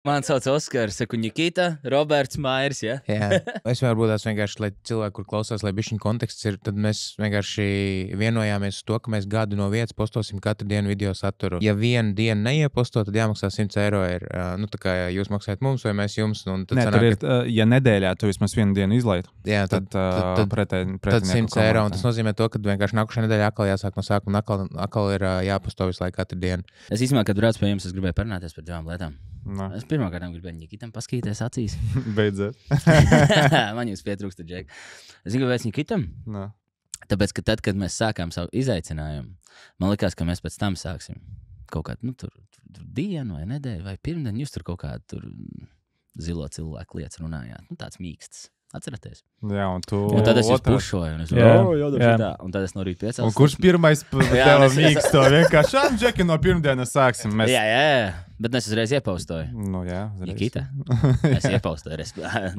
Man sauc Oskars, saku Nikita, Roberts Mairs, ja? Jā, es varbūt tās vienkārši, lai cilvēki, kur klausās, lai bišķiņ konteksts ir, tad mēs vienkārši vienojāmies uz to, ka mēs gadu no vietas postosim katru dienu video saturu. Ja vienu dienu neieposto, tad jāmaksā 100 eiro ir, nu tā kā jūs maksājat mums vai mēs jums. Un tad Nē, sanāk, tur ir, ja nedēļā tu vismaz vienu dienu izlaidu, jā, tad pretēji 100 eiro, un tas nozīmē to, ka vienkārši nākušajā nedēļā atkal jāsāk no sākuma, atkal ir jāposto visu laiku katru dienu. Es īstenībā, kad braucu pie jums, es gribēju parunāties par divām lietām. No. Es pirmkārt gribēju Nikitam paskatīties acīs. Beidzot. Man jūs pietrūksta, Džek. Es gribēju Nikitam. No. Tāpēc, ka tad, kad mēs sākām savu izaicinājumu, man likās, ka mēs pēc tam sāksim kaut kādu, tur dienu vai nedēļu vai pirmdienu, jūs tur kaut kādu tur zilo cilvēku lietas runājāt. Nu, tāds mīksts. Atceraties. Jā, un tu... Un tad es jūs pušoju, un es tā. Un tad es no rīta piecēlos. Un kurš pirmais tev mīksto? Vienkārši šādi, Džeki, no pirmdienas sāksim. Mēs... Jā. Bet es uzreiz iepaustoju. Nu, jā, uzreiz. Nikita. Es iepaustoju.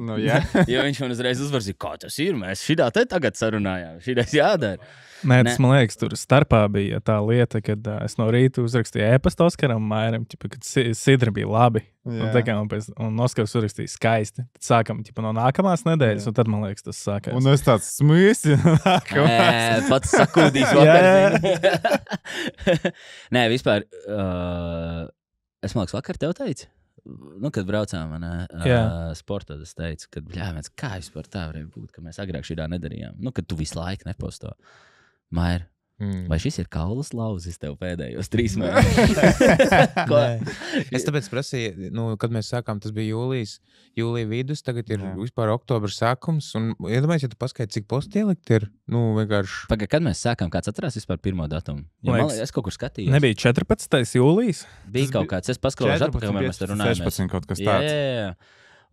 Nu, jā. Jo viņš man uzreiz uzvarzīja, kā tas ir. Mēs šitā te tagad sarunājām. Šitais jādara. Nē, tas, man liekas, tur starpā bija tā lieta, kad es no rīta uzrakstīju e-pastu Oskaram Mairam, kad sidra bija labi. Un Oskars uzrakstīja skaisti. Tad sākam no nākamās nedēļas, un tad, man liekas, tas sākās. Un es tāds smīsi nākamās. Pats sakūdīs vakar. Nē, vispār, es man liekas, vakar tev teicu, nu, kad braucām sportā, es teicu, ka, bļāmēc, kā vispār tā varēja būt, ka mēs agrāk šitā nedarījām. Nu, kad tu visu laiku neposto. Mair, vai šis ir kaulas lauzis tev pēdējos 3 mēnešus? Es tāpēc prasīju, kad mēs sākām, tas bija jūlija vidus, tagad ir vispār oktobra sākums, un iedomājies, ja tu paskaidri, cik posti ielikt ir, vienkārši... Pagaid, kad mēs sākām, kāds atcerās vispār pirmo datumu? Ja es kaut kur skatījos. Nebija 14. jūlijas? Bija kaut kāds, es paskalošu atpakaļ, mēs te runājamies. 16 kaut kas tāds. Jā.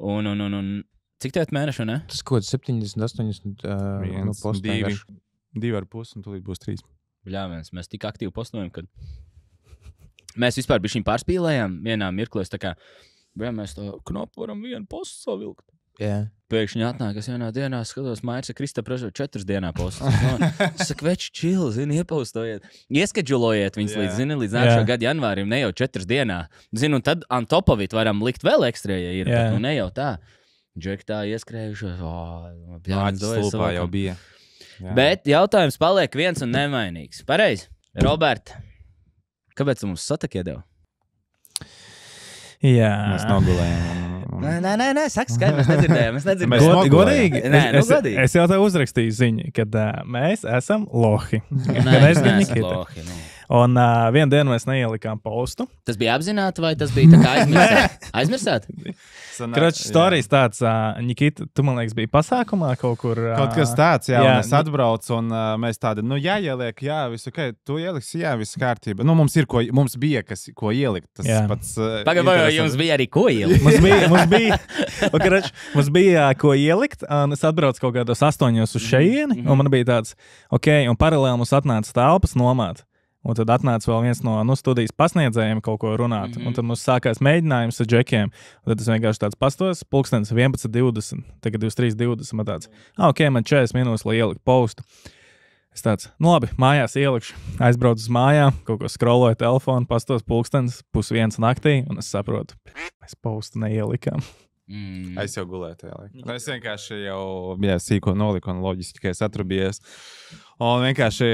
Un cik tev mēnešu, ne? Tas kaut 70, 80 posti vienkārši. 2,5 un tūlīt būs 3. Bļāmens, mēs tik aktīvi postojam, kad mēs vispār bišķiņ pārspīlējām vienā mirklēs, tā kā, mēs to knopu varam vienu postu savilkt. Jā. Pēkšņi atnāk, es vienā dienā skatos, Mairs Krista pražo 4 dienā postus. Es saku, veči, chill, iepaustojiet. Ieskedžulojiet viņus līdz nākšā gada janvārim, ne jau 4 dienā. Un tad on top of it varam likt vēl ekstra, ja ir, bet ne jau tā. Džek tā ieskrējuši, bļāmens dojas slūpā jau bija. Jā. Bet jautājums paliek viens un nemainīgs. Pareizi. Robert, kāpēc tu mums satakie devu? Jā. Mēs nogulējām. Nē, saka skaidri, mēs nedzirdējām. Godīgi. Godīgi. Es jau tev uzrakstīju ziņu, kad mēs esam lohi. Nē, mēs neesam lohi. Un vienu dienu mēs neielikām postu. Tas bija apzināti vai tas bija tā kā aizmirsāt? Kročs storijas tāds, Nikita, tu, man liekas, bija pasākumā kaut kur. Kaut kas tāds, jā, un es atbraucu, un mēs tādi, jāieliek, jā, visu, ok, tu ieliksi, jā, viss kārtība. Mums bija, ko ielikt. Tas pats... Pagaidām, jums bija arī ko ielikt. Mums bija ko ielikt, un es atbraucu kaut kādos 8 uz šejieni, un man bija tāds, ok, un paralēli mums atnāca telpas nomāt. Un tad atnāca vēl viens no studijas pasniedzējiem kaut ko runāt. Un tad mums sākās mēģinājums ar džekiem. Un tad es vienkārši tāds pastos, pulkstenis 11:20, tagad 23:20. Man tāds, ok, man 40 minūtes, lai ieliku postu. Es tāds, labi, mājās ielikšu. Aizbraucu uz mājām, kaut ko scrolloju telefonu, pastos pulkstenis 1:30 naktī, un es saprotu, mēs postu neielikām. Es jau gulēju tajā laikā. Es vienkārši jau sīko noliku un loģiski, ka es atrubījies. Un vienkārši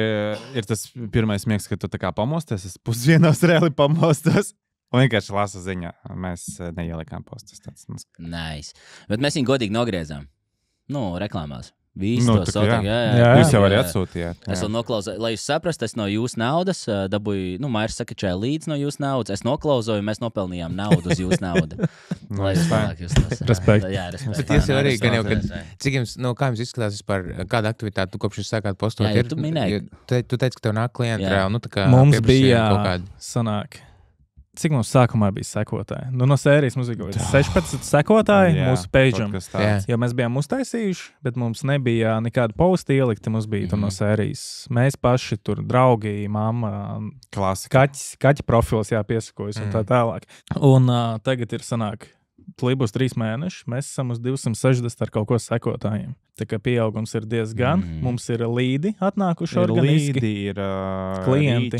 ir tas pirmais miegs, ka tu tā kā pamosties. Es 1:30 reāli pamostos. Un vienkārši lasu ziņā. Mēs neielikām postus. Nice. Bet mēs viņu godīgi nogriezām. Reklāmās. Visu to sauc. Jā. Jūs jau arī atsūtījāt. Es vēl noklausīju, lai jūs saprastu, es no jūsu naudas dabūju, Mairs saka, čai līdz no jūsu naudas. Es noklausoju, mēs nopelnījām naudu uz jūsu naudu. Lai jūs tālāk jūs tos. Respekt. Jā, respekt. Bet jūs jau arī, gan jau, cik jums, kā jums izskatās vispār, kāda aktivitāte tu kopš jūs sākāt postot? Jā, tu minēji. Tu teici, ka tev nāk klienti reāli, tā kā mums bija kaut kādi. Sanāk. Cik mums sākumā bija sekotāji? No sērijas mums bija 16 sekotāji mūsu page'am. Jo mēs bijām uztaisījuši, bet mums nebija nekāda posta ielikta. Mums bija tam no sērijas. Mēs paši tur draugi, mamma, kaķi profils jāpiesakojas un tā tālāk. Un tagad ir sanāk, tūlīt būs 3 mēneši. Mēs esam uz 260 ar kaut ko sekotājiem. Tā kā pieaugums ir diezgan. Mums ir līdi atnākuši organiski. Līdi ir klienti.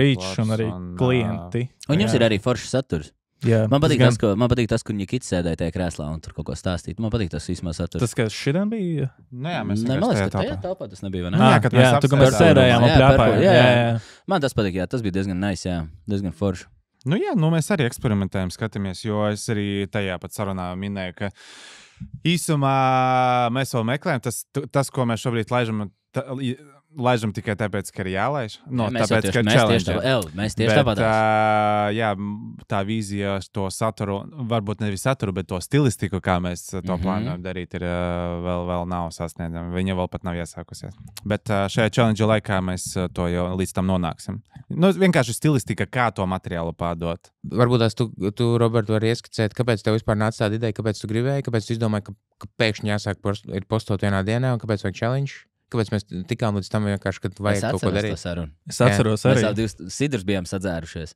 Rīč un arī klienti. Un jums ir arī foršs saturs. Jā, Man patīk tas, kur Nikits sēdēja tajā krēslā un tur kaut ko stāstīt. Man patīk tas vismaz saturs. Tas, kas šodien bija? Nu, jā, mēs Man liekas, ka tajā tajā telpā tas nebija, vai ne? Jā, kad mēs tu, ka mēs apsēdām. sēdējām un Jā, pļāpājām. jā. Man tas patīk, jā, tas bija diezgan nice, jā, diezgan forši. Nu, jā, mēs arī eksperimentējam, skatāmies, jo es arī tajā pat sarunā minēju, ka īsumā mēs vēl meklējam tas, ko mēs šobrīd laižam tikai tāpēc, ka ir jālaiž. No, tāpēc, ka ir challenge. Mēs tieši tāpat. Jā, tā vīzija to saturu, varbūt nevis saturu, bet to stilistiku, kā mēs to plānojam darīt, ir vēl nav sasniedzama. Viņa vēl pat nav iesākusies. Bet šajā challenge laikā mēs to jau līdz tam nonāksim. Nu, vienkārši stilistika, kā to materiālu pārdot. Varbūt tās tu Robert, vari ieskicēt, kāpēc tev vispār nāca tāda ideja, kāpēc tu gribēji, kāpēc tu izdomāji, ka pēkšņi jāsāk postot vienā dienā, un kāpēc vajag challenge? Kāpēc mēs tikām līdz tam vienkārši, kad vajag kaut ko darīt? Es atceros arī. Mēs abi sidrus bijām sadzērušies.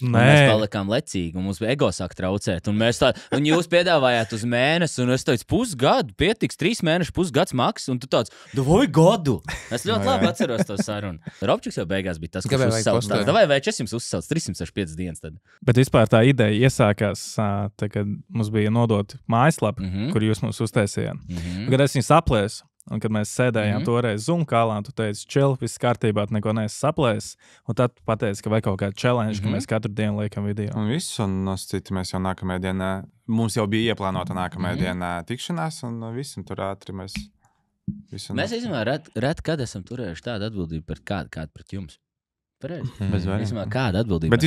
Nē. Mēs palikām lecīgi, un mums bija ego sāk traucēt. Un jūs piedāvājāt uz mēnesi, un es teicu, pusgadu, pietiks 3 mēneši, pusgads maks, un tu tāds, vai gadu? Es ļoti labi atceros to sarunu. Robčiks jau beigās bija tas, kurš uzsauc. Vai es jums uzsaucu 365 dienas tad? Bet vispār tā ideja iesākās, tā, kad mums bija nodot mājaslapu, kur jūs mums uztaisījāt. Kad es viņu saplēsu, un kad mēs sēdējām toreiz Zoom kālā, tu teici, chill, viss kārtībā, tu neko neesi saplēs. Un tad tu pateici, ka vajag kaut kādu challenge, ka mēs katru dienu liekam video. Un viss, un mēs jau nākamajā dienā, mums jau bija ieplānota nākamajā dienā tikšanās, un viss, un tur ātri mēs visu. Mēs īstenībā ret, kad esam turējuši tādu atbildību par kādu pret jums. Pareizi. Kāda atbildība? Bet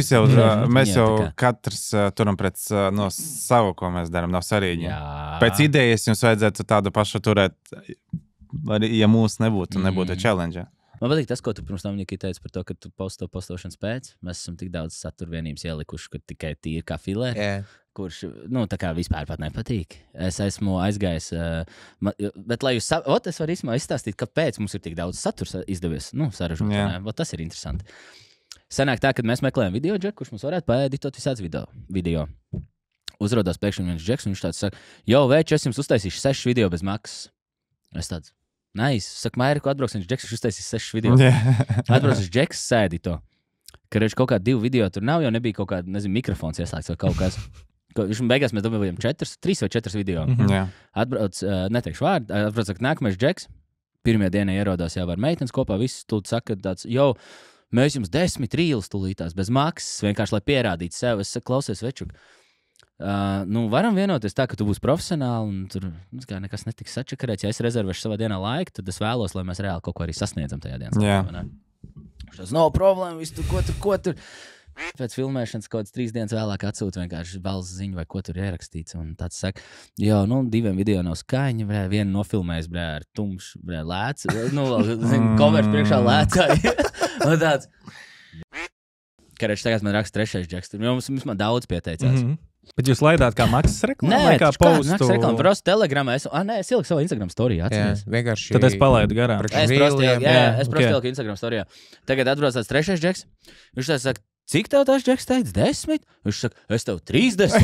mēs jau katrs turam pret no savu, ko mēs darām, nav svarīgi. Pēc idejas jums vajadzētu tādu pašu turēt, arī, ja mūs nebūtu challenge. Man patīk tas, ko tu pirms tam teici par to, ka tu postošanas pēc. Mēs esam tik daudz saturvienības ielikuši, ka tikai tīri kā filē. Kurš, tā kā vispār pat nepatīk. Es esmu aizgājis, bet lai jūs es varu īstenībā izstāstīt, kāpēc mums ir tik daudz saturs izdevies, saražot. Tas ir interesanti. Sanāk tā, kad mēs meklējam video džeku, kurš mums varētu paeditot visāds video. Uzrodās pēkšņi viens džeks, un viņš tāds saka, es jums uztaisīšu 6 video bez maksas. Es tāds, nice. Saka, Mairi, ko atbrauks, viņš džeks, viņš uztaisīs 6 video. Atbrauks džeks, sēdi to. Ka redz, kaut kādi 2 video tur nav, jo nebija kaut kāda, mikrofons ieslēgts vai kaut kas. Beigās mēs domājam 3 vai 4 video. Atbrauc, neteikšu vārdu, atbrauc, saka, nākamais džeks. Pirmajā dienā ierodās jau ar meitenes kopā, viss tūlīt saka tāds, mēs jums 10 rīles tūlītās bez maksas, vienkārši, lai pierādītu sev. Es saku, klausies, večuk. Varam vienoties tā, ka tu būsi profesionāli, un tur nekas netiks sačakarēts. Ja es rezervēšu savā dienā laiku, tad es vēlos, lai mēs reāli kaut ko arī sasniedzam tajā dienā. Tas nav problēma, viss tur, ko tur. Pēc filmēšanas kaut kāds 3 dienas vēlāk atsūta vienkārši balss ziņu, vai ko tur ir ierakstīts. Un tāds saka, 2 video nav skaņa, vienu nofilmējis, ar tumšu, lēts. Covers priekšā lēcāji. Un tāds. Karēč, tagad man raksta 3. džeks. Mums daudz pieteicās. Bet jūs laidāt kā maksas reklāmu? Nē, kā postu? Maksas reklāmu. Prosti Telegramā. Es ieliku savā Instagram storijā. Vienkārši. Tad es palaidu garām. Es prosti ieliku Instagram storijā. Tagad atbrauc tāds 3. džeks. Viņš tā saka, cik tev tās džeks teica? 10? Viņš saka, es tev 30.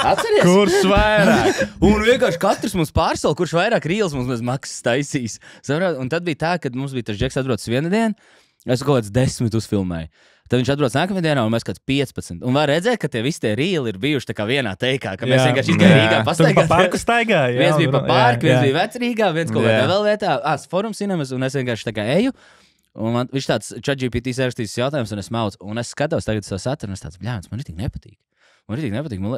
Atceries? Kurš vairāk? Un vienkārši katrs mums pārsala, kurš vairāk rīles mums bez maksas taisīs. Un tad bija tā, kad mums bija tas džeks atbrauc vienu dienu. Es kaut kāds 10 uzfilmēju. Tad viņš atbrauc nākamajā dienā, un mēs kāds 15. Un var redzēt, ka tie visi tie rīli ir bijuši tā kā vienā teikā, ka mēs vienkārši izgājām Rīgā pastaigāt. Tur pa parku staigāja. Viens bija pa parku, viens bija Vecrīgā, viens kaut kādā vēl vietā. Forum cinemas, un es vienkārši tā kā eju. Un viņš tāds ChatGPT sarakstīs jautājums, un es maucu. Un es skatos tagad savu saturu, un es tāds, bļāns, man tik nepatīk.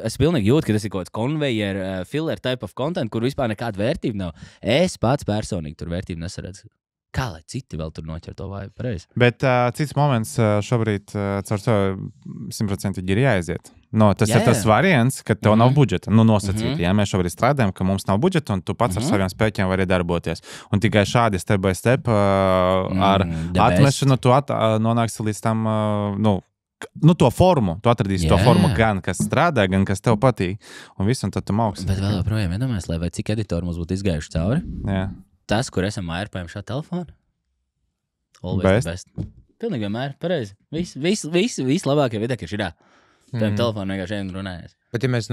Es pilnīgi jūtu, ka tas ir kaut kāds conveyor, filler type of content, kur vispār nekāda vērtība nav. Es pats personīgi tur vērtību nesaredzu. Kā lai citi vēl tur noķer to vāju pareizi? Bet cits moments šobrīd caur to 100% ir jāaiziet. Tas ir tas variants, ka tev nav budžeta. Nosacīti. Ja mēs šobrīd strādājam, ka mums nav budžeta, un tu pats ar saviem spēkiem vari darboties. Un tikai šādi step by step ar atmešanu tu nonāksi līdz tam, to formu. Tu atradīsi to formu gan, kas strādā, gan, kas tev patīk. Un visu, un tad tu mauksi. Bet vēl joprojām iedomājies, vai cik editori mums būtu izgājuši cauri? Jā. Tas, kur esam mērpējami šā telefonu? Always the best. Pilnīgi vienmēr, pareizi. Viss labākie vidē, ka šī ir. Tiem telefonu vienkārši ejam runājies. Bet ja mēs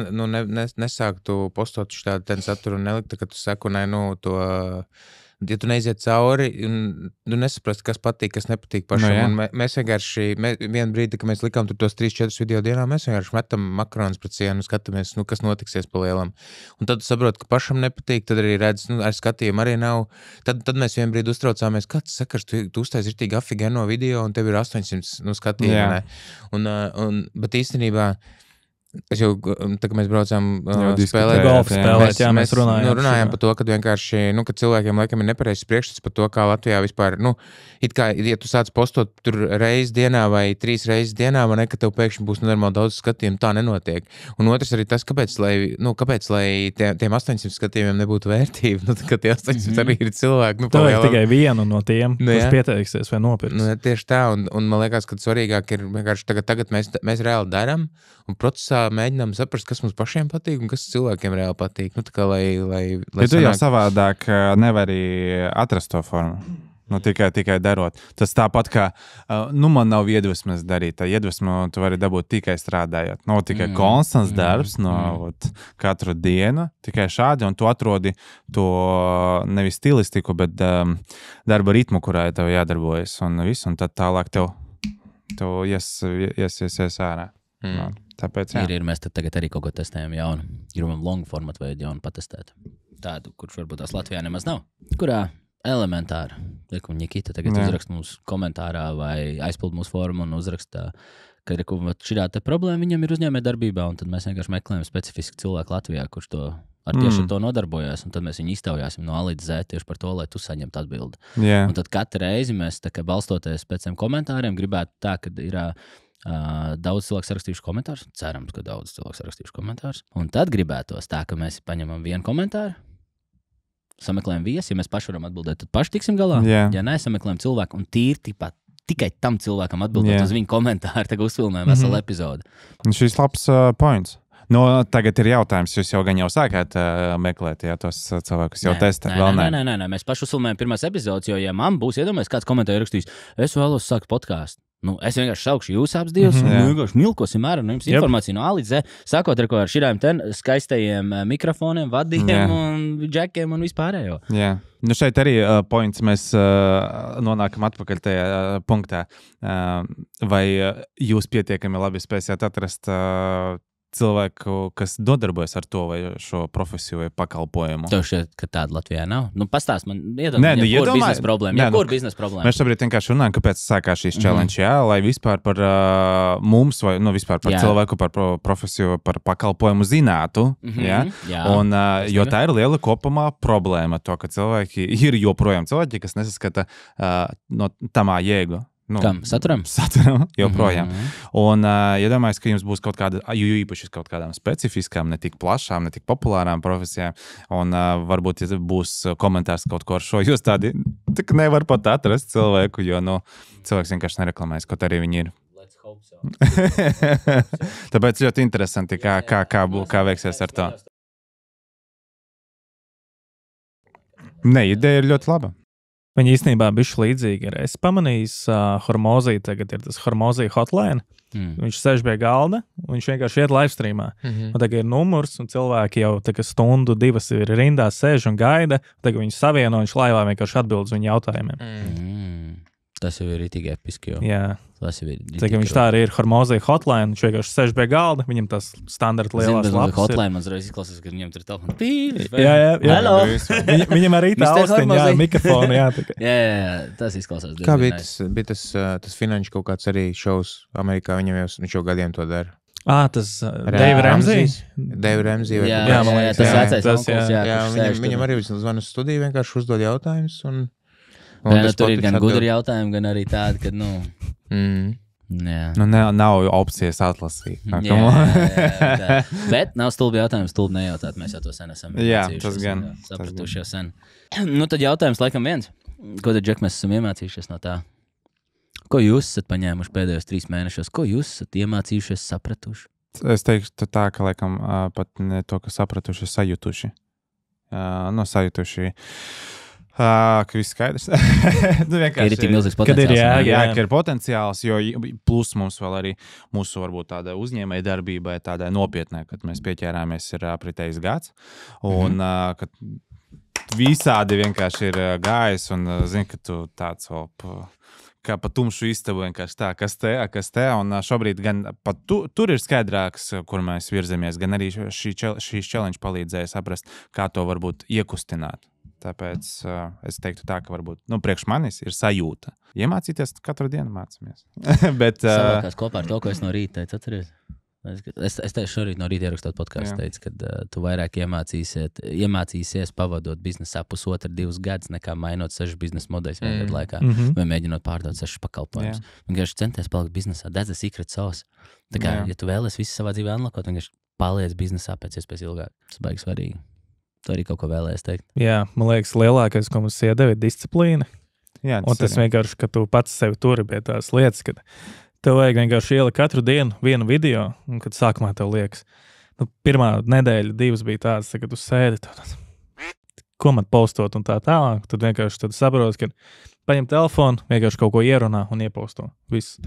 nesāktu postot šādu saturu un neliktu, ka tu seko, to Ja tu neiziet cauri, tu nesaprast, kas patīk, kas nepatīk pašam. Un mēs vienkārši, vienu brīdi, kad mēs likām tur tos 3-4 video dienā, mēs vienkārši metam makaronus pret sienu, skatāmies, kas notiksies pa lielam. Un tad tu saproti, ka pašam nepatīk, tad arī redz, ar skatījumu arī nav. Tad mēs vienu brīdi uztraucāmies, kāds sakars, tu uztais ritīgi afigeno video, un tev ir 800 skatījumu. Bet īstenībā, es jau, tā kā mēs braucām spēlēt, golfu spēlēt, mēs runājām par to, ka vienkārši, ka cilvēkiem laikam ir nepareizs priekšstats par to, kā Latvijā vispār, it kā, ja tu sāc postot tur reizi dienā vai 3 reizes dienā, vai ne, ka tev pēkšņi būs normāli daudz skatījumu, tā nenotiek. Un otrs arī tas, kāpēc, lai tiem 800 skatījumiem nebūtu vērtība, ka tie 800 arī ir cilvēki. Tev ir tikai vienu no tiem, kurš pieteiksies vai nopirks. Tieši tā, un man liekas, ka svarīgāk ir vienkārši tagad mēs reāli daram, un procesā mēģinām saprast, kas mums pašiem patīk un kas cilvēkiem reāli patīk. Ja tu jau savādāk nevari atrast to formu. Tikai darot. Tas tāpat kā, man nav iedvesmas darīt. Tā iedvesmu tu vari dabūt tikai strādājot. Tikai konstants darbs, katru dienu, tikai šādi, un tu atrodi to nevis stilistiku, bet darba ritmu, kurā tev jādarbojas, un viss, un tad tālāk tev iesies ārā. Tāpēc, ir, mēs tagad arī kaut ko testējam jaunu. Gribam long format veidu jaunu patestēt. Tādu, kurš varbūt tās Latvijā nemaz nav. Kurā elementāri. Nikita tagad uzrakst mums komentārā vai aizpild mūsu formu un uzraksta, ka ir šī problēma viņam ir uzņēmē darbībā, un tad mēs vienkārši meklējam specifisku cilvēku Latvijā, kurš tieši to nodarbojas, un tad mēs viņu iztaujāsim no A līdz Z tieši par to, lai tu saņemtu atbildi. Yeah. Un tad katru reizi mēs balstoties pēc tiem komentāriem gribētu tā, ka ir daudz cilvēku sarakstījuši komentārus. Cerams, ka daudz cilvēku sarakstījuši komentārus. Un tad gribētos tā, ka mēs paņemam vienu komentāru, sameklējam viesi, ja mēs paši varam atbildēt, tad paši tiksim galā. Yeah. Ja nē, sameklējam cilvēku un tikai tam cilvēkam atbildēt uz viņu komentāru, tagad uzfilmējam veselu epizodi. Un šis labs points. Tagad ir jautājums, jūs jau sākāt meklēt, tos cilvēkus jau testēt. Nē, mēs paši uzfilmējam pirmās epizodes, jo, ja man būs iedomājies, kāds komentāri rakstīs, es vēlos sākt podkāstu. Es vienkārši saukšu jūs abas divas, un vienkārši milkosim ārā no jums informāciju no A līdz Z, sākot ar šīm skaistajiem mikrofoniem, vadiem un džekiem un vispārējo. Jā. Šeit arī points mēs nonākam atpakaļ tajā punktā. Vai jūs pietiekami labi spēsiet atrast cilvēku, kas dodarbojas ar to vai šo profesiju vai pakalpojumu? Tev šķiet, ka tāda Latvijā nav? Pastāst man, kur biznesa problēma. Biznesa problēma. Mēs šobrīd vienkārši runājam, kāpēc sākās šīs challenge, lai vispār par mums vai vispār par cilvēku, par profesiju, par pakalpojumu zinātu. Un, jo tā ir liela kopumā problēma, to, ka cilvēki ir joprojām cilvēki, kas nesaskata no tamā jēgu. Kam? Saturam? Saturam, joprojām. Un iedomājos, ka jums būs kaut kāda, īpaši kaut kādām specifiskām, ne tik plašām, ne tik populārām profesijām, un varbūt būs komentārs kaut ko ar šo, jūs tādi nevar pat atrast cilvēku, jo, cilvēks vienkārši nereklamēs, kaut arī viņi ir. Let's hope so. Tāpēc ļoti interesanti, kā veiksies ar to. Ideja ir ļoti laba. Viņa īstenībā bišķi līdzīga ir. Es pamanīju, Hormozija tagad ir tas Hormozija hotline. Viņš sēž pie galda, un viņš vienkārši iet livestreamā. Un tagad ir numurs, un cilvēki jau stundu, 2 ir rindā, sēž un gaida. Tagad viņi savieno, viņš laivā vienkārši atbild uz viņu jautājumiem. Tas jau ir ritīgi episki. Jā. Viņš tā arī ir Hormozija hotline, viņš vienkārši sēž pie galda, viņam tas standarta lielās lapas. Hotline man uzreiz izklausās, ka viņam tur ir telefons. Jā. Viņam arī tā austiņa, mikrofona, jā. Jā, tas izklausās. Kā bija tas finanšu kaut kāds arī šovs Amerikā, viņš jau gadiem to dara. Tas Dave Ramsey? Dave Ramsey. Jā, tas vecais onkls. Viņam arī zvana uz studiju, vienkārši uzdod jautājumus un tur ir gan gudri jautājumi, gan arī tādi, ka, nav opcijas atlasīt. Jā. Bet nav stulbi jautājumi, stulbi nejautāt. Mēs jau to sen esam tas gan. Sapratuši jau sen. Tad jautājums laikam viens. Ko tad, Džek, mēs esam iemācījušies no tā? Ko jūs esat paņēmuši pēdējos 3 mēnešos? Ko jūs esat iemācījušies, sapratuši? Es teiktu tā, ka laikam pat ne to, ka sapratuši, sajutuši. Sajutuši. Ka viss skaidrs. Ir tik milzīgs potenciāls. Ka ir potenciāls, jo plus mums vēl arī mūsu varbūt tāda uzņēmēja darbība tādai nopietnē, kad mēs pieķērāmies ir apritējis gads. Un kad visādi vienkārši ir gājis un zini, ka tu tāds kā pa tumšu istabu vienkārši tā, kas te, un šobrīd gan pat tur ir skaidrāks, kur mēs virzamies, gan arī šīs challenge palīdzēja saprast, kā to varbūt iekustināt. Tāpēc es teiktu tā, ka varbūt, priekš manis ir sajūta. Iemācīties katru dienu mācāmies. Bet savākās kopā ar to, ko es no rīta teicu, atceries? Es teicu šorīt no rīta ierakstot podcastu, teicu, ka tu vairāk iemācīsies pavadot biznesā 1,5–2 gadus, nekā mainot 6 biznesa modeļus vienā gadu laikā, vai mēģinot pārdot 6 pakalpojumus. Vienkārši centies palikt biznesā, that's the secret sauce. Tā kā, ja tu vēlies visu savā dzīvē unlockot, vienkārši paliec biznesā pēc iespējas ilgāk. Tas baigi svarīgi. Tu arī kaut ko vēlējies teikt. Jā, man liekas, lielākais, ko mums iedeva, ir disciplīna. Jā, un tas vienkārši, ka tu pats sevi turi pie tās lietas, kad tev vajag vienkārši ielikt katru dienu vienu video, un kad sākumā tev liekas, pirmā nedēļa, 2 bija tādas, kad tu sēdi, ko man postot un tā tālāk, tad vienkārši saproti, ka paņem telefonu, vienkārši kaut ko ierunā un ieposto. Viss.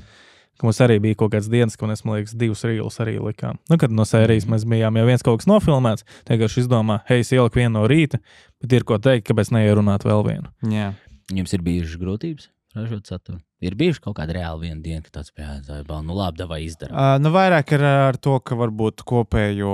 Mums arī bija kaut kāds dienas, ka mēs, man liekas, 2 reels arī likām. Kad no sērijas mēs bijām jau viens kaut kas nofilmēts, vienkārši izdomā, hei, es ieliku vienu no rīta, bet ir ko teikt, kāpēc neierunāt vēl vienu. Jā. Jums ir bijušas grūtības ražot saturu? Ir bijuši kaut kāda reāla viena diena, ka tāds labi, davai izdarām. Vairāk ir ar to, ka varbūt kopējo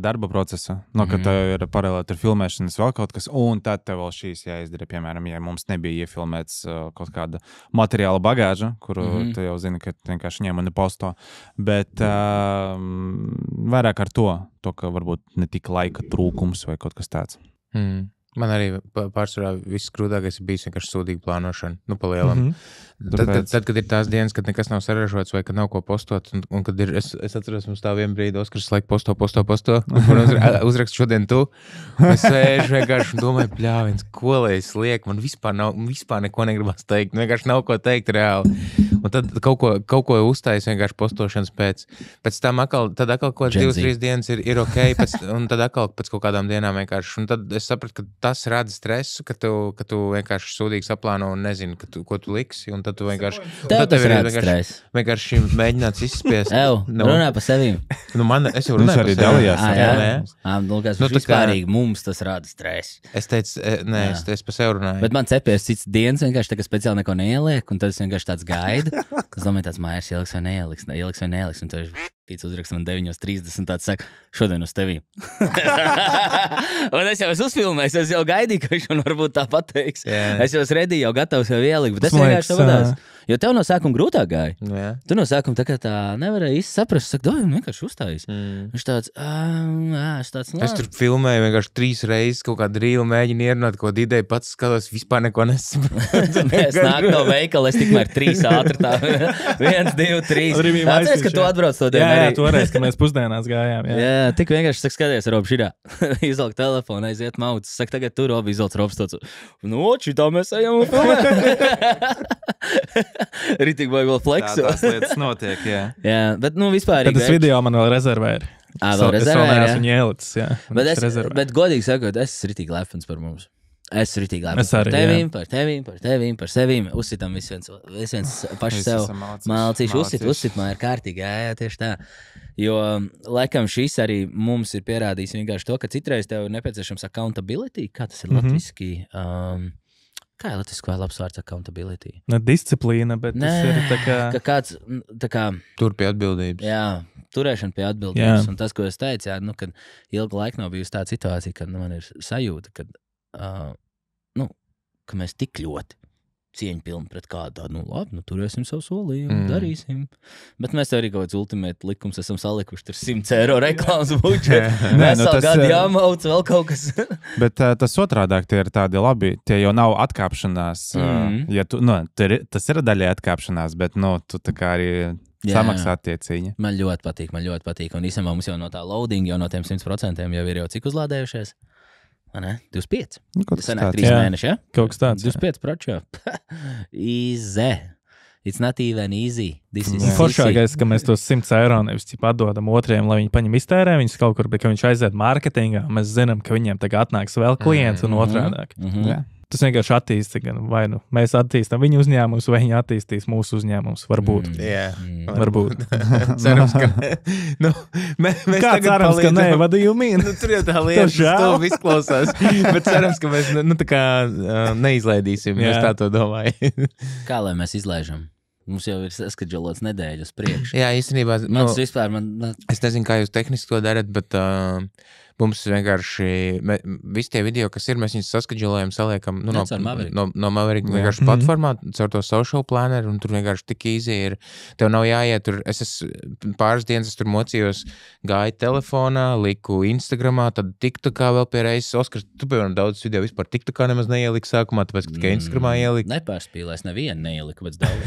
darba procesa, kad tev ir paralēli ar filmēšanas vēl kaut kas, un tad tev vēl šīs jāizdara, piemēram, ja mums nebija iefilmēts kaut kāda materiāla bagāža, kuru tu jau zini, ka vienkārši ņem un posto, bet vairāk ar to, ka varbūt ne tik laika trūkums vai kaut kas tāds. Man arī pārsvarā viss grūtākais ir bijis vienkārši sūdīga plānošana, pa lielam. Tad, kad ir tās dienas, kad nekas nav saražots vai kad nav ko postot, un kad ir, es atceros, mums tā vienu brīdi Oskars laik posto, un uzrakst šodien tu, un es sēžu vienkārši un domāju, bļāviens, ko lai es lieku, man vispār neko negribas teikt, vienkārši nav ko teikt reāli. Un tad kaut ko uztais vienkārši postošanas pēc tam atkal kaut 2-3 dienas ir ok, un tad atkal pēc kaut kādām dienām vienkārši, un tad es sapratu, ka tas rada stresu, ka tu vienkārši sūdīgi saplāno un nezini, ko tu liksi, un tad tu vienkārši... Tev rada stresu. Vienkārši mēģināts izspiest. Runā pa sevīm. Es jau runāju arī dalījās. Vispārīgi mums tas rada stresu. Es teicu, es pa sev runāju. Bet man cepies cits dienas, vienkārši tā, ka speciāli neko neieliek, un tad es vienkārši tāds gaidu. Es domāju, tāds mājās ieliks vai neieliks, un tad tīts uzrakst man 9:30, tāds saka, šodien uz tevīm. Un es jau esmu uzfilmējis, es jau gaidīju, ka viņš man varbūt tā pateiks. Es jau esmu redī, jau gatavs jau ielikt, bet es vienkārši tā vadās. Jo tev no sākuma grūtāk gāja. Tu no sākuma tā kā tā nevarēja īsti saprast, saka, vienkārši uzstājas. Viņš tāds, es tur filmēju vienkārši 3 reizes kaut kādu rīlu mēģinu ierunāt, ko ideju pats skatos, vispār neko nesaprotu. Es nāku no veikala, es tikmēr 3 ātri tā, 1, 2, 3. Atceries, ka tu atbrauc to dienu. Jā, toreiz, kad mēs pusdienās gājām. Jā, tik vienkārši, saka, skaties, Rob, šitā. Izvelk telefonu, aiziet maucis. Saka, tagad tu, Rob, izvelc Robs tāds. Šitā mēs ejam un filmēt. Ritīgi vai vēl flexu. Tās lietas notiek, jā. Jā, bet, vispār. Tad tas video man vēl rezervē ir. Vēl rezervē, jā. Es viņu ielicis, jā. Bet godīgi sakot, es esmu ritīgi lepns par mums. Es esmu ritīgi lepns par tevīm. Uzsitam viens paši sev. Mācīšu, uzsit man ir kārtīgi, jā, tieši tā. Jo, laikam, šis arī mums ir pierādījis vienkārši to, ka citreiz tev ir nepieciešams accountability. Kā tas ir latviski? Kā ir latviski vai labs vārds accountability? Disciplīna, bet tas ir tā kā... Ka kāds, tā kā... Tur pie atbildības. Jā, turēšana pie atbildības. Un tas, ko es teicu, kad ilgu laiku nav bijusi tāda situācija, kad man ir sajūta, ka mēs tik ļoti cieņpilni pret kādu tādu, labi, turēsim savu solījumu, darīsim. Bet mēs arī kaut kāds ultimate likums esam salikuši tur 100 eiro reklāmas budžetu. Mēs savu gadu jāmauc vēl kaut kas. Bet tas otrādāk, tie ir tādi labi, tie jau nav atkāpšanās. Ja tu, tas ir daļai atkāpšanās, bet tu tā kā arī samaksā attiecīgi. Man ļoti patīk. Un īstenībā mums jau no tā loading, jau no tiem 100% jau ir jau cik uzlādējušies? 25. Tas sanāk 3 mēneši, ja? Kaut kas tāds. 25 proču. Easy. It's not even easy. Foršākais, ka mēs tos 100 eiro nevis atdodam otriem, lai viņi paņem iztērē, viņus kaut kur, bet ka viņš aiziet mārketingā, mēs zinām, ka viņiem tagad atnāks vēl klients un otrādāk. Tas vienkārši attīsta, gan vai nu mēs attīstam viņu uzņēmumus, vai viņi attīstīs mūsu uzņēmumus. Varbūt. Jā, Varbūt. cerams, ka nu, mēs Kā cerams, ka nē, what do you mean? Nu, tur jau tā lieta, tas izklausās. Bet cerams, ka mēs tā kā neizlaidīsim. Jā. Es tā to domāju. Kā lai mēs izlaižam? Mums jau ir saskatžolots nedēļas priekš. Jā, īstenībā. Mans vispār, Es nezinu, kā jūs tehniski to darat, bet mums vienkārši visi tie video, kas ir, mēs viņus saskatžolējam, saliekam no Maverick vienkārši platformā, caur to social planner, un tur vienkārši tik easy ir. Tev nav jāiet tur, pāris dienas es tur mocījos, gāju telefonā, liku Instagramā, tad TikTokā vēl pie reizes. Oskars, tu piemēram daudz video vispār TikTokā nemaz neieliku sākumā, tāpēc, ka tikai Instagramā ieliku. Nepārspīlēs, nevienu neieliku, bet daudz.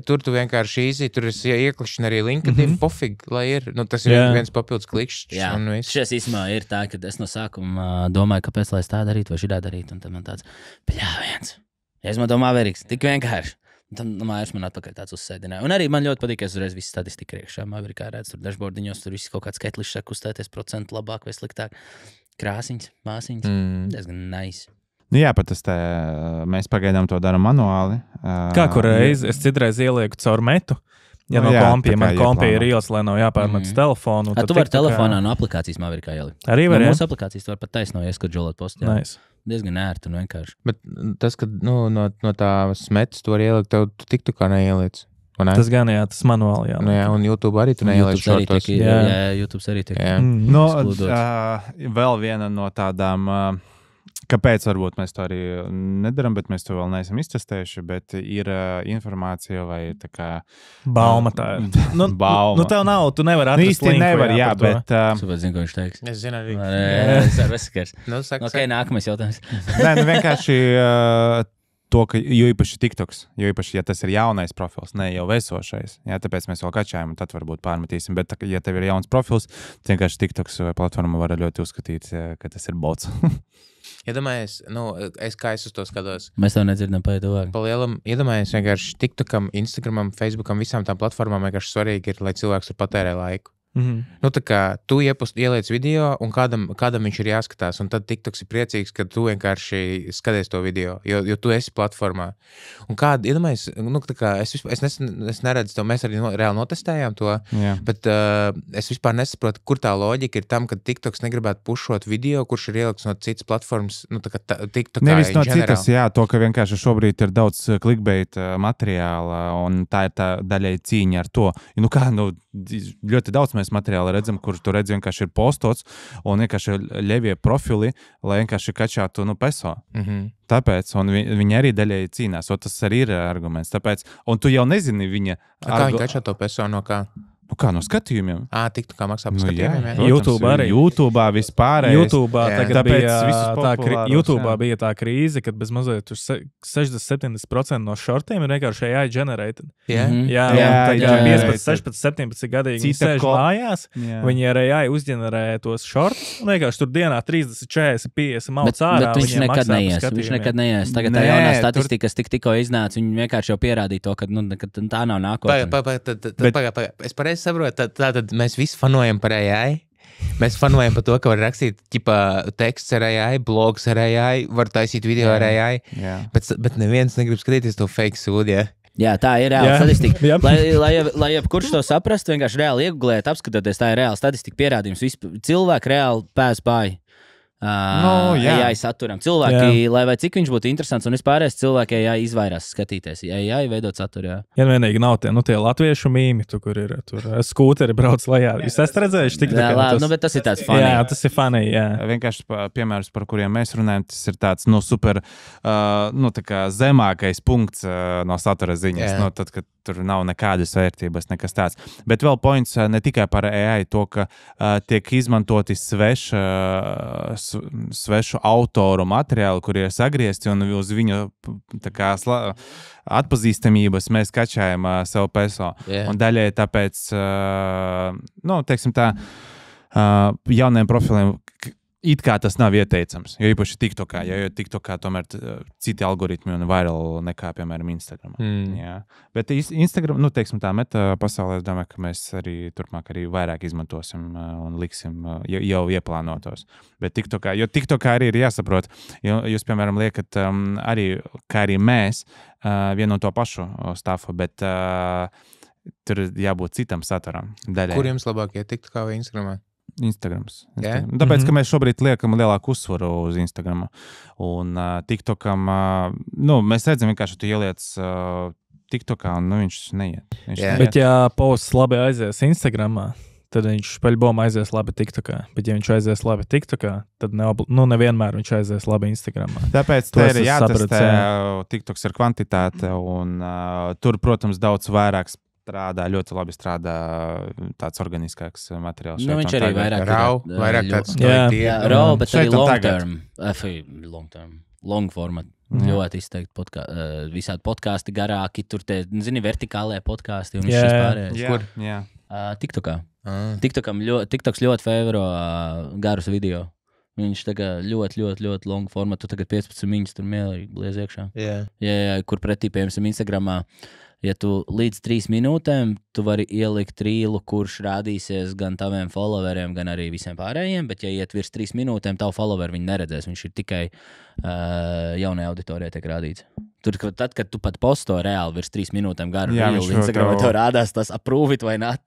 Tur tu vienkārši easy, tur es ieklikšķinu arī LinkedIn, pofig, lai ir. Tas ir viens papildus klikšķis. Jā, šies īsumā ir tā, ka es no sākuma domāju, kāpēc lai es tā darītu vai šitā darītu, un tad man tāds, bļāviens. Ja es man domā Mavericks, tik vienkārši. Un tad mājās man atpakaļ tāds uzsēdināja. Un arī man ļoti patīk, ka es uzreiz visu statistiku iekšā Maverickā redzu, tur dashboardiņos, tur viss kaut kāds skaitlis sāk kustēties procentu labāk vai sliktāk. Krāsiņas, māsiņas, diezgan nice. Jā, pat mēs pagaidām to darām manuāli. Kā kur reiz? Es citreiz ielieku caur metu. Ja no kompija, man kompija ir ielas, lai nav jāpārmet uz telefonu. Tu vari telefonā no aplikācijas Maverickā ielikt. Arī var, mūsu aplikācijas tu var pat taisno ieskatžolot postu. Nice. Diezgan ērti un vienkārši. Bet tas, ka no tā smetas tu vari ielikt, tev tu TikTokā neieliec. Tas gan jā, tas manuāli jā. Un YouTube arī tu neieliec šortos. Jā, YouTube arī tiek. Vēl viena no tādām... Kāpēc varbūt mēs to arī nedaram, bet mēs to vēl neesam iztestējuši, bet ir informācija vai tā kā... Bauma tā ir. Bauma. Tev nav, tu nevar atrast īsti linku. Nevar, jā, bet... Super, zinu, ko viņš teiks. Es zinu arī. Es ar vesakars. Ok, nākamais jautājums. Nē, vienkārši to, ka jo īpaši TikToks, jo īpaši, ja tas ir jaunais profils, ne jau esošais, jā, tāpēc mēs vēl kačājam, un tad varbūt pārmetīsim, bet ja tev ir jauns profils, vienkārši TikToks platforma var ļoti uzskatīt, ka tas ir bots. Iedomājies, kā es uz to skatos. Mēs tev nedzirdam paiet tuvāk. Palielam, iedomājies vienkārši TikTokam, Instagramam, Facebookam, visām tām platformām vienkārši svarīgi ir, lai cilvēks tur patērē laiku. Tā kā tu ieliec video, un kādam viņš ir jāskatās, un tad TikToks ir priecīgs, ka tu vienkārši skaties to video, jo tu esi platformā. Un kāda, iedomājies, tā kā es neredzu to, mēs arī reāli notestējām to, bet es vispār nesaprotu, kur tā loģika ir tam, ka TikToks negribētu pušot video, kurš ir ielikts no citas platformas, tā kā TikTokā nevis no citas, jā, to, ka vienkārši šobrīd ir daudz clickbait materiāla, un tā ir tā daļai cīņa ar to. Ļoti daudz mēs materiāli redzam, kur tu redzi vienkārši ir postots un vienkārši ļevie profili, lai vienkārši kačātu peso. Tāpēc, un viņi arī daļai cīnās, un tas arī ir arguments. Tāpēc, un tu jau nezini viņa... Kā viņi kačā to peso no kā? Kā no skatījumiem? TikTok kā maksā par skatījumiem, jā? YouTube arī. YouTube'ā vispārējais. YouTube'ā bija tā krīze, kad bez mazliet 60-70% no shortiem ir vienkārši AI generated. Jā, 15, 16, 17 gadīgi viņi sēž mājās, viņi ar AI uzģenerē tos shorts, un vienkārši tur dienā 30, 40, 50 mauc ārā. Bet viņš nekad neies. Tagad tā jaunā statistika, kas tikko iznāca, viņi vienkārši jau pierādīja to, ka tā nav nākotne. Es pareizi saprotu, tātad mēs visi fanojam par AI. Mēs fanojam par to, ka var rakstīt teksts ar AI, blogs ar AI, var taisīt video ar AI, bet neviens negrib skatīties to fake sūdi, jā. Jā, tā ir reāla statistika. Lai jebkurš to saprast, vienkārši reāli iegūlēt, apskatoties, tā ir reāla statistika pierādījums. Cilvēki reāli pēs pāri. AI saturam. Cilvēki, lai vai cik viņš būtu interesants un vispārējais cilvēki AI izvairās skatīties. AI veidot saturu, jā. Ja vienīgi nav tie latviešu mīmi, kur ir skūteri brauc lejā. Jūs esat redzējuši tik tā? Bet tas ir tāds funny. Jā, tas ir funny, jā. Vienkārši piemērs, par kuriem mēs runājam, tas ir tāds, super, tā kā zemākais punkts no satura ziņas. Tad, kad tur nav nekādas vērtības, nekas tāds. Bet vēl points ne tikai par AI, to, ka tiek izmantoti svešu autoru materiālu, kur ir sagriezti, un uz viņu atpazīstamības mēs kačājam savu peso. Un daļai tāpēc, teiksim tā, jauniem profiliem, it kā tas nav ieteicams, jo īpaši TikTokā, jo TikTokā tomēr citi algoritmi un vairāk nekā, piemēram, Instagramā. Jā. Bet Instagram, teiksim tā, meta pasaulē, es domāju, ka mēs arī turpmāk arī vairāk izmantosim un liksim jau ieplānotos. Bet TikTokā, jo TikTokā arī ir jāsaprot, jo jūs, piemēram, liekat arī, kā arī mēs, vienu no to pašu stafu, bet tur jābūt citam saturam. Daļai. Kur jums labāk iet TikTokā vai Instagramā? Instagrams. Tāpēc, ka mēs šobrīd liekam lielāku uzsvaru uz Instagramu. Un TikTokam, mēs redzam vienkārši, tu ieliec TikTokā, un viņš neiet. Bet ja posts labi aizies Instagramā, tad viņš paļbom aizies labi TikTokā. Bet ja viņš aizies labi TikTokā, tad nevienmēr viņš aizies labi Instagramā. Tāpēc te ir jātestē TikToks ar kvantitāte, un tur, protams, daudz vairāk ļoti labi strādā tāds organiskāks materiāls. Viņš arī vairāk tāds raw, bet arī long term. Long format. Ļoti izteikti visādi podkāsti garāki, tur te, vertikālie podkāsti un viss pārējais. Kur? TikTokā. TikToks ļoti favoro garus video. Viņš tagad ļoti long format, tu tagad 15 minūtes tur mielīgi bliez iekšā. Kur pretī, piemēram, Instagramā, ja tu līdz 3 minūtēm, tu vari ielikt rīlu, kurš rādīsies gan taviem followeriem, gan arī visiem pārējiem, bet ja iet virs 3 minūtēm, tavu follower viņi neredzēs, viņš ir tikai jaunai auditorijai tiek rādīts. Tad, kad tu pat posto reāli virs 3 minūtēm garu rīlu, Instagramā tev rādās tas approve it vai not,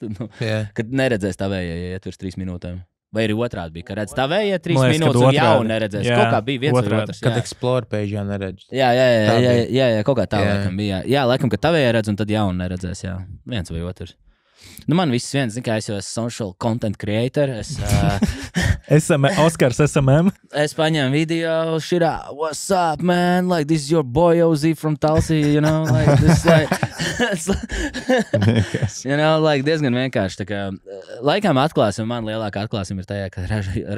kad neredzēs tavējai, ja iet virs 3 minūtēm. Vai arī otrādi bija, ka redz tavējie 3 minūtes un jau neredzēs. Kaut kā bija viens vai otrs. Kad Explore page jau neredz. Jā, kaut kā tā laikam bija. Jā, laikam, ka tavējie redz un tad jau neredzēs, jā. Viens vai otrs. Man viss viens, zin kā es jau esmu social content creator. Oskars SMM. Es paņēmu video, shitā, what's up, man? Like, this is your boy OZ from Tulsi, you know? Like, this you know, like, diezgan vienkārši. Tā kā, laikam atklāsim, man lielākā atklāsim ir tajā, ka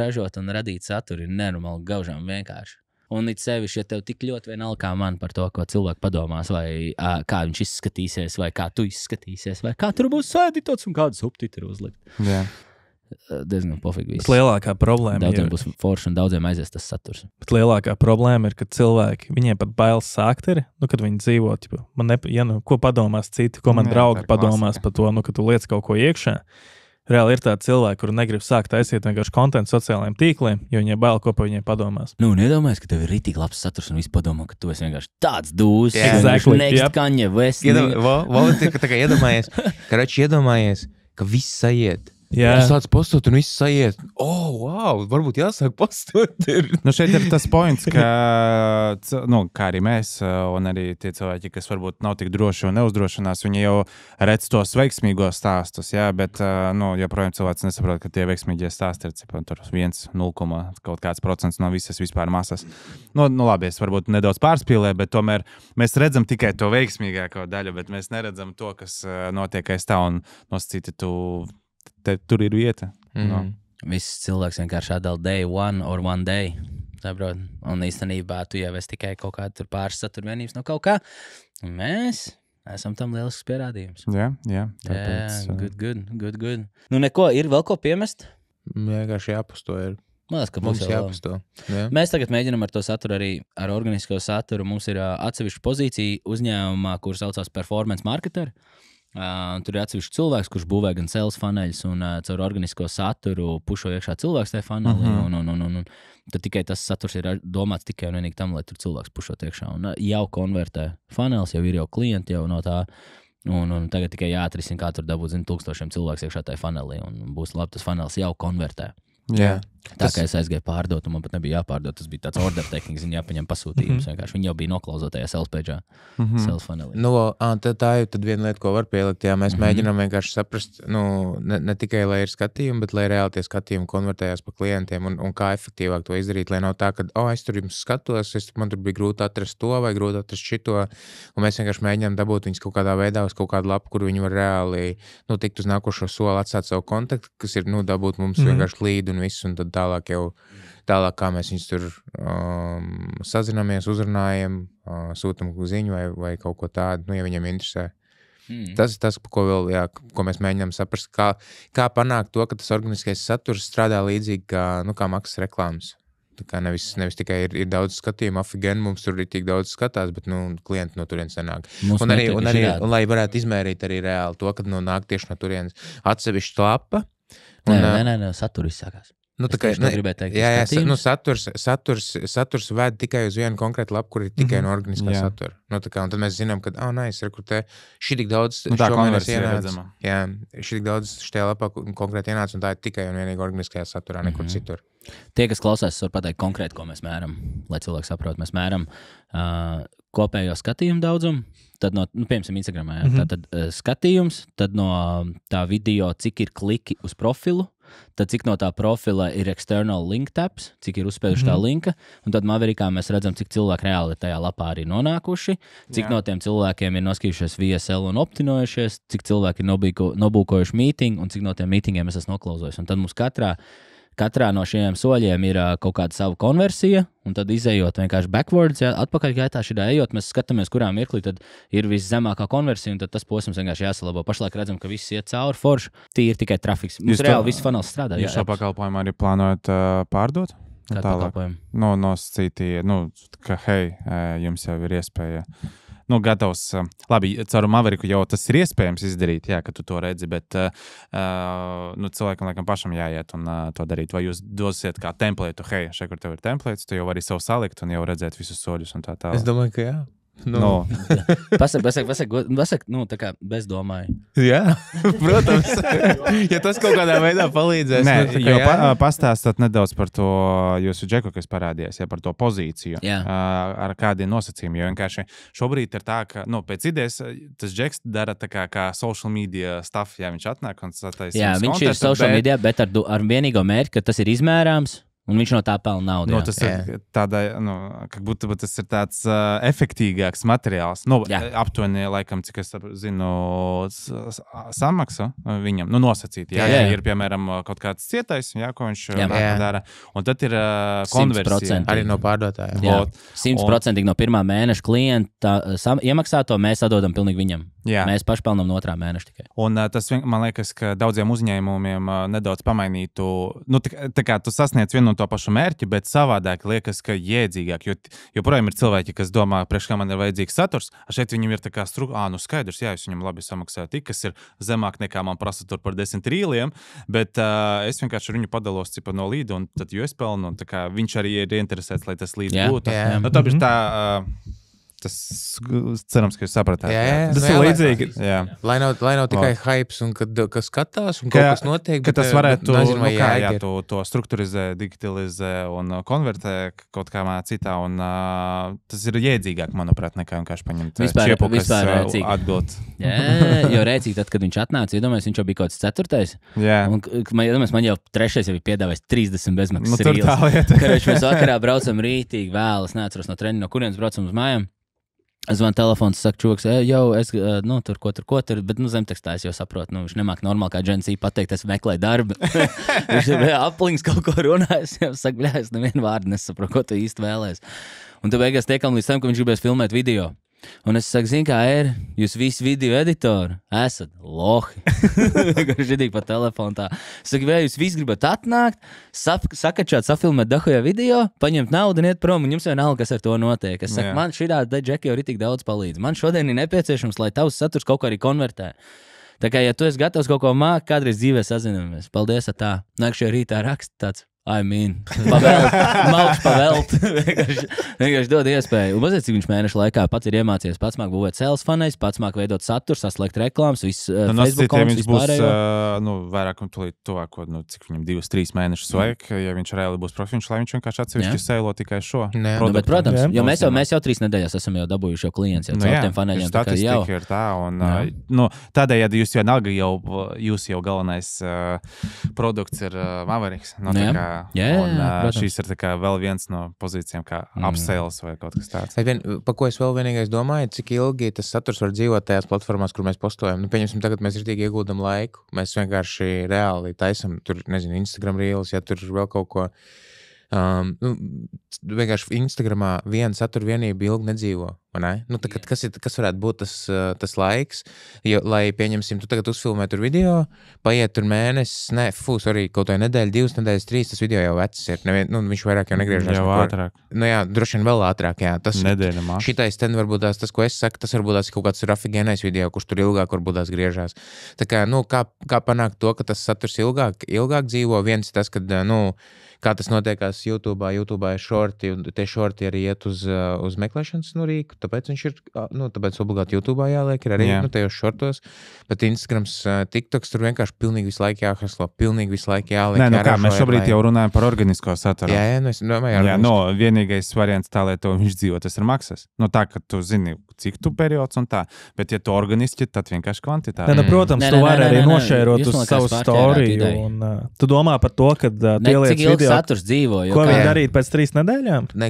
ražot un radīt saturu ir nenormāli gaužām vienkārši. Un it sevišķi, ja tev tik ļoti vienalga kā man par to, ko cilvēki padomās, vai kā viņš izskatīsies, vai kā tu izskatīsies, vai kā tur būs sēdītots un kādu subtitru uzlikt. Jā. Diezgan pofīgi viss. Bet lielākā problēma daudziem būs forši un daudziem aizies tas saturs. Bet lielākā problēma ir, ka cilvēki, viņiem pat bailes sākt ir, kad viņi dzīvo, ko padomās citi, ko man draugi padomās par to, ka tu liec kaut ko iekšā. Reāli ir tādi cilvēki, kuri negrib sākt taisīt vienkārši kontentu sociālajiem tīkliem, jo viņiem bail, ko pa viņiem padomās. Nedomājies, ka tev ir rītīgi labs saturs un viss padomā, ka tu esi vienkārši tāds dūs. Exactly. Next Kanye West. Iedomājies, ka viss sajiet. Jā. Tu sāc postot un viss sajiet. Wow, varbūt jāsāk postot. Šeit ir tas points, ka, kā arī mēs, un arī tie cilvēki, kas varbūt nav tik droši un neuzdrošinās, viņi jau redz tos veiksmīgos stāstus, jā, bet, joprojām cilvēks nesaprot, ka tie veiksmīgie stāsti ir, tur 1,0 kaut kāds procents no visas vispār masas. Labi, es varbūt nedaudz pārspīlēju, bet tomēr mēs redzam tikai to veiksmīgāko daļu, bet mēs neredzam to, kas notiek aiz tā, un nosacīti tur ir vieta. Viss cilvēks vienkārši atdala day one or one day. Saprot? Un īstenībā tu jau esi tikai kaut kāda tur pāris saturvienības no kaut kā. Un mēs esam tam lielisks pierādījums. Jā. Tāpēc, good. Neko, ir vēl ko piemest? Vienkārši jāpasto ir. Liekas, ka mums jāpasto. Mēs tagad mēģinam ar to saturu arī, ar organisko saturu. Mums ir atsevišķa pozīcija uzņēmumā, kur saucās Performance Marketer. Tur ir atsevišķi cilvēks, kurš būvē gan sales funnels un caur organisko saturu pušo iekšā cilvēks tajā funnelī. Un tad tikai tas saturs ir domāts tikai un vienīgi tam, lai tur cilvēks pušot iekšā. Un jau konvertē funnels, jau ir jau klienti jau no tā. Un tagad tikai jāatrisina, kā tur dabūt 1000 cilvēks iekšā tajā funnelī. Un būs labi, tas funnels jau konvertē. Jā. Tā kā es aizgāju pārdot, un man pat nebija jāpārdot, tas bija tāds order taking, jāpaņem pasūtījums. Vienkārši viņi jau bija noklauzotajā sales page'ā, sales funnelī. Tā ir tad viena lieta, ko var pielikt. Jā, mēs mēģinām vienkārši saprast, ne tikai, lai ir skatījumi, bet lai reāli tie skatījumi konvertējās pa klientiem un kā efektīvāk to izdarīt, lai nav tā, ka, es tur jums skatos, man tur bija grūti atrast to vai grūti atrast šito, un mēs vienkārši mēģinām dabūt viņus kaut kādā veidā uz kaut kādu lapu, kur viņi var reāli, tikt uz nākošo soli, atstāt savu kontaktu, kas ir, dabūt mums vienkārši līdi un viss, un tad tālāk, kā mēs viņus tur sazināmies, uzrunājam, sūtam ziņu vai kaut ko tādu, ja viņam interesē. Tas ir tas, ko vēl, jā, ko mēs mēģinām saprast, kā panākt to, ka tas organiskais saturs strādā līdzīgi kā maksas reklāmas. Tā kā nevis tikai ir daudz skatījumu, afigen, mums tur ir tik daudz skatās, bet, klienti no turienes nenāk. Un lai varētu izmērīt arī reāli to, kad nāk tieši no turienes atsevišķa lapa. Nē, satura izsākās. Saturs ved tikai uz vienu konkrētu lapu, kur ir tikai no organiskā satura. Un tad mēs zinām, ka, rekrutē, šī tik daudz šomēnes ienāca. Jā, šī tik daudz šajā lapā konkrēti ienāca, un tā ir tikai un vienīgi organiskajā saturā, nekur citur. Tie, kas klausās, var pateikt konkrēti, ko mēs mēram, lai cilvēki saprot. Mēs mēram kopējo skatījumu daudzumu, tad piemēram, Instagramā, tad skatījums, tad no tā video, cik ir kliki uz profilu, tad cik no tā profila ir external link taps, cik ir uzspējuši tā linka, un tad Maverikā mēs redzam, cik cilvēki reāli ir tajā lapā arī nonākuši, cik no tiem cilvēkiem ir noskatījušies VSL un optinojušies, cik cilvēki ir nobūkojuši mītingu, un cik no tiem mītingiem es esmu noklausojis. Un tad mums katrā no šiem soļiem ir kaut kāda sava konversija, un tad izējot vienkārši backwards, atpakaļ gaitā šitā ejot, mēs skatāmies, kurā mirklī tad ir viszemākā konversija, un tad tas posms vienkārši jāsalabo. Pašlaik redzam, ka viss iet cauri forši, tī ir tikai trafiks. Mums reāli viss funnels strādā. Jūs šo pakalpojumu arī plānojat pārdot? Kādu pakalpojumu? Nosacīti, ka hei, jums jau ir iespēja... gatavs, labi, caur Maveriku jau tas ir iespējams izdarīt, jā, ka tu to redzi, bet cilvēkam laikam pašam jāiet un to darīt. Vai jūs dosiet kā templētu, hei, šeit, kur tev ir templēts, tu jau vari savu salikt un jau redzēt visus soļus un tā tālāk. Es domāju, ka jā. Pasaka, tā kā bezdomāju. Jā, protams. Ja tas kaut kādā veidā palīdzēs. Nē, pastāstat nedaudz par to jūsu džeku, kas parādījās, par to pozīciju, ar kādiem nosacījumiem. Jo vienkārši šobrīd ir tā, ka, pēc idejas tas džeks dara tā kā social media stuff, ja viņš atnāk un sataisa. Jā, viņš ir social media, bet ar vienīgo mērķi, ka tas ir izmērāms. Un viņš no tā pelna naudu. Tas ir tas ir tāds efektīgāks materiāls. Aptuveni, laikam, cik es zinu, samaksa viņam, nosacīt. Ja ir, piemēram, kaut kāds cietais, ko viņš dara. Un tad ir konversija. Arī no pārdotāja. 100% no pirmā mēneša klienta iemaksā to, mēs atdodam pilnīgi viņam. Jā. Mēs paši pelnam no otrā mēneša tikai. Un tas, man liekas, ka daudziem uzņēmumiem nedaudz pamainītu, tā kā tu sasniedz vienu to pašu mērķi, bet savādāk liekas, ka jēdzīgāk, jo joprojām ir cilvēki, kas domā, priekš kā man ir vajadzīgs saturs, šeit viņam ir tā kā skaidrs, jā, es viņam labi samaksāju tik, kas ir zemāk nekā man prasa tur par 10 rīliem, bet es vienkārši ar viņu padalos cipa no līda, un tad, jo es pelnu, un tā kā viņš arī ir interesēts, lai tas līdz būtu. Tāpēc tā... Tas cerams, ka jūs sapratāt. Tas ir līdzīgi. Lai nav tikai hypes un kas skatās un kaut kas notiek. Ka tas varētu, to strukturizē, digitalizē un konvertē kaut kā citā. Un tas ir jēdzīgāk, manuprāt, nekā vienkārši paņemt čiepu, kas atbild. Jā, jo rēcīgi tad, kad viņš atnāca, iedomājies, viņš jau bija kaut kāds 4. Un man jau 3. jau bija piedāvājis 30 bezmaksas rīles. Kad mēs vakarā braucam rītīgi vēl, es neatceros no treniņa, no kurienes braucam uz mājām. Es zvanu telefons, saku, čoks, tur, ko tur, bet, zemtekstā es jau saprotu, viņš nemāk normāli kā Džensī pateikt, es meklēju darbu. Viņš ir apliņas kaut ko runājis, jau saka, es nevienu vārdu nesaprotu, ko tu īsti vēlēs. Un tu beigās tiekam līdz tam, ka viņš gribēs filmēt video. Un es saku, kā ir, jūs visi video editori esat lohi. Židīgi pa telefonu tā. Es saku, vai jūs visi gribat atnākt, sakačāt, safilmēt dahujā video, paņemt naudu un iet prom, un jums vienalga, kas ar to notiek. Es saku, man šitā džeki jau ir tik daudz palīdz. Man šodien ir nepieciešams, lai tavs saturs kaut ko arī konvertē. Tā kā, ja tu esi gatavs kaut ko māk, kādreiz dzīvē sazinamies. Paldies ar tā. Nākšajā rītā raksta tāds. Pavēlt. Vienkārši dod iespēju. Un mazliet, cik viņš mēnešu laikā pats ir iemācījies, pats māk būvēt sales funnels, pats māk veidot saturu, saslēgt reklāmas, viss Facebook konts, vispārējo. Vairāk un tuvāk, cik viņam 2-3 mēnešus vajag, ja viņš reāli būs profesionāls, lai viņš vienkārši atsevišķi sēlo tikai šo. Bet, protams, jo mēs jau 3 nedēļās esam jau dabūjuši jau klients, jau caur tiem funneliem. Statistika ir tā, un tādējādi jūs vienalga jūs jau galvenais produkts ir Mavericks. Šīs ir vēl viens no pozīcijām, kā upsales vai kaut kas tāds. Pa ko es vēl vienīgais domāju, cik ilgi tas saturs var dzīvot tajās platformās, kur mēs postojam. Pieņemsim, tagad mēs ritīgi ieguldam laiku. Mēs vienkārši reāli taisam, tur, Instagram reels, ja tur vēl kaut ko. Vienkārši Instagramā viena satura vienība ilgi nedzīvo. Nu, tā, kas varētu būt tas laiks, jo, lai, pieņemsim, tu tagad uzfilmē tur video, paiet tur mēnesis, kaut vai nedēļa, 2 nedēļas, 3, tas video jau vecs ir. Viņš vairāk jau negriežās. Jau ātrāk. Jā, droši vien vēl ātrāk, jā. Nedēļa māk. Šitais ten varbūt tas, ko es saku, tas varbūt tās kaut kāds rafigēnais video, kurš tur ilgāk varbūt tās griežās. Tā kā, kā panākt to, ka tas saturs ilgāk dzīvo, viens tas, kad, kā tas notiekās YouTube'ā ir shorti, un tie shorti arī iet uz meklēšanas rīku, tāpēc viņš ir, tāpēc obligāti YouTube'ā jāliek, ir arī tajos shortos, bet Instagrams, TikToks tur vienkārši pilnīgi visu laiku jāhaslo, pilnīgi visu laiku jāliek. Nē, kā, mēs šobrīd jau runājam par organisko saturu. Jā, es domāju, vienīgais variants tā, lai to viņš dzīvo, tas ir maksas. Tā, ka tu zini, cik tu periods un tā, bet ja tu organiski, tad vienkārši kvantitāte. Protams, tu vari arī nošērot uz savu storiju, un tu domā par to, ka tie lietas video saturs dzīvo. Ko viņi darīt pēc 3 nedēļām? Nē.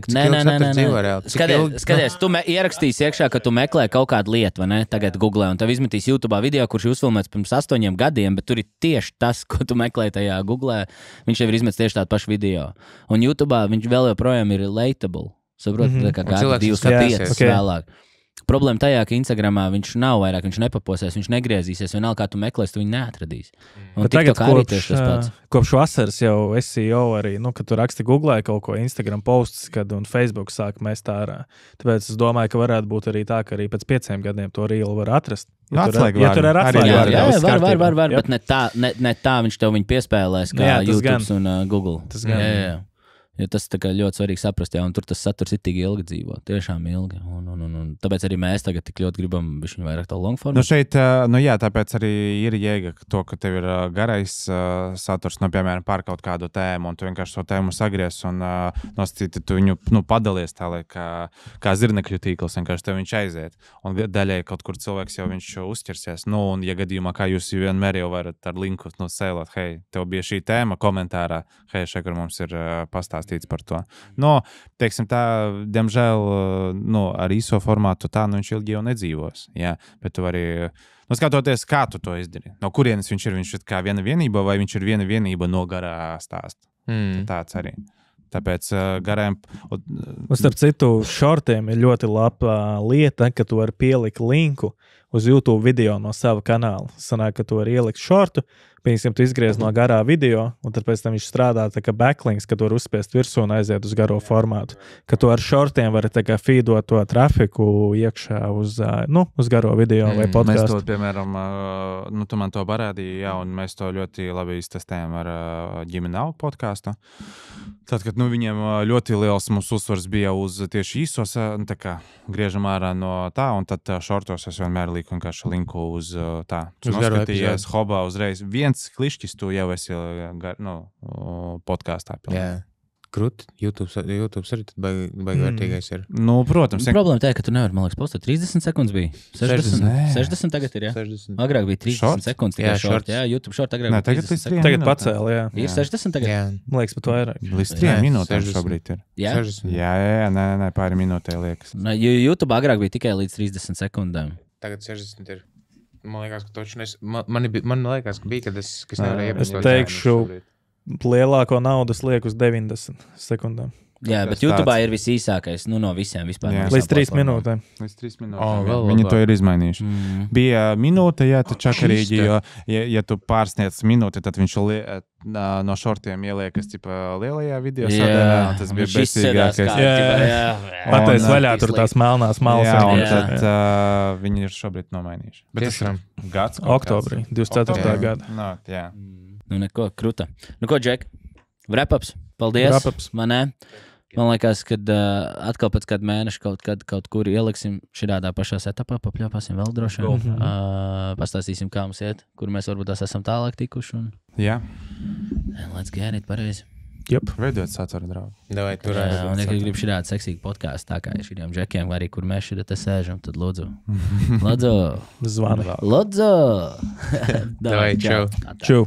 Skaties, tu ierakstīsi iekšā, ka tu meklē kaut kādu lietu, vai ne? Tagad Google, un tev izmetīs YouTube'ā video, kurš ir uzfilmēts pirms 8 gadiem, bet tur ir tieši tas, ko tu meklē tajā Google. Viņš jau ir izmetis tieši tādu pašu video. Un YouTube'ā viņš vēl joprojām ir relatable. Saprot, kā gada 2-5 vēlāk. Problēma tajā, ka Instagramā viņš nav vairāk, viņš nepaposies, viņš negriezīsies. Vienalga, kā tu meklēsi, tu viņu neatradīsi. Un tagad kopš vasaras jau SEO arī, kad tu raksti Googlē kaut ko, Instagram posts, un Facebook sāk mest ārā. Tāpēc es domāju, ka varētu būt arī tā, ka arī pēc 5 gadiem to rīlu var atrast. Ja tur ir atslēga. Jā, var, bet ne tā viņš tev viņu piespēlēs kā YouTube un Google. Tas gan. Jā. Jo tas ļoti svarīgi saprast, un tur tas saturs ir tik ilgi dzīvo, tiešām ilgi. Un tāpēc arī mēs tagad tik ļoti gribam viņu vairāk tā longformu. Šeit, tāpēc arī ir jēga to, ka tev ir garais saturs, piemēram, par kaut kādu tēmu, un tu vienkārši to tēmu sagries un nosacīti, tu viņu padalies tā, lai kā zirnekļu tīkls, vienkārši tev viņš aiziet. Un daļai kaut kur cilvēks jau viņš uzķersies. Un, ja gadījumā, kā jūs vienmēr jau varat ar linku sēlot, hei, tev bija šī tēma komentārā, hei, šeit, kur mums ir pastāstīts par to. Teiksim tā, diemžēl, ar īso formātu tā, viņš ilgi jau nedzīvos. Jā, bet tu vari, skatoties, kā tu to izdari. No kurienes viņš ir? Viņš ir kā viena vienība, vai viņš ir viena vienība no garā stāsta? Tāds arī. Tāpēc garām... Starp citu, šortiem ir ļoti laba lieta, ka tu vari pielikt linku uz YouTube video no sava kanāla. Sanāk, ka tu vari ielikt šortu, piemēram, tu izgriez no garā video, un tad pēc tam viņš strādā tā kā backlinks, ka tu vari uzspiest virsū un aiziet uz garo formātu. Ka tu ar šortiem vari tā kā feedot to trafiku iekšā uz garo video vai podcastu. Mēs to, piemēram, tu man to parādīji, un mēs to ļoti labi iztestējam ar ģimenālu podcastu. Tad, kad viņiem ļoti liels mūsu uzsvars bija uz tieši īsos, tā kā griežam ārā no tā, un tad šortos es vienmēr liku vienkārši linku uz tā. Tu noskatījies hobā uzreiz. Viens klišķis tu jau esi podkāstā. Jā. Krūti, YouTube arī baigi vērtīgais ir. Protams. Problēma tā, ka tu nevari, man liekas, postēt 30 sekundes bija. 60 tagad ir, jā? 60. Agrāk bija 30 sekundes tikai short. Jā, YouTube short agrāk bija 30 sekundes. Tagad pacēl, jā. Ir 60 tagad? Jā. Man liekas, pat vairāk. Līdz 3 minūtēm šobrīd ir. Jā? 60. Jā, pāri minūtē liekas. YouTube agrāk bija tikai līdz 30 sekundēm. Tagad 60 ir. Man liekas, ka toču man liekas, ka bija, kad es nevarēju Es teikšu, lielāko naudas liek uz 90 sekundēm. Jā, bet YouTube'ā ir visīsākais, no visiem vispār. Līdz 3 minūtēm. Līdz 3 minūtēm. Viņi to ir izmainījuši. Bija minūte, tā čakarīgi, jo, ja tu pārsniedz minūti, tad viņš no šortiem ieliekas lielajā video sadaļā. Tas bija besīgākais. Pateic vaļā tur tās melnās malas. Jā, un tad viņi ir šobrīd nomainījuši. Bet tas ir gads. Oktobrī, 24. gada. Jā. Neko, kruta. Ko, Džek? Wrap-ups. Paldies. Wrap-ups. Man liekas, kad atkal pēc kāda mēneša kaut kur ieliksim šādā pašā setupā, papļāpāsim vēl droši vien. Pastāstīsim, kā mums iet, kur mēs varbūt tās esam tālāk tikuši. Jā. Let's get it, pareizi. Veidot saturu draugu. Davai, tur Un, ja grib šādu seksīgu podkāstu, tā kā ir šiem džekiem, vai arī kur mēs šeit sēžam, tad lūdzu. Zvani. Lūdzu. Davai, čau. Čau.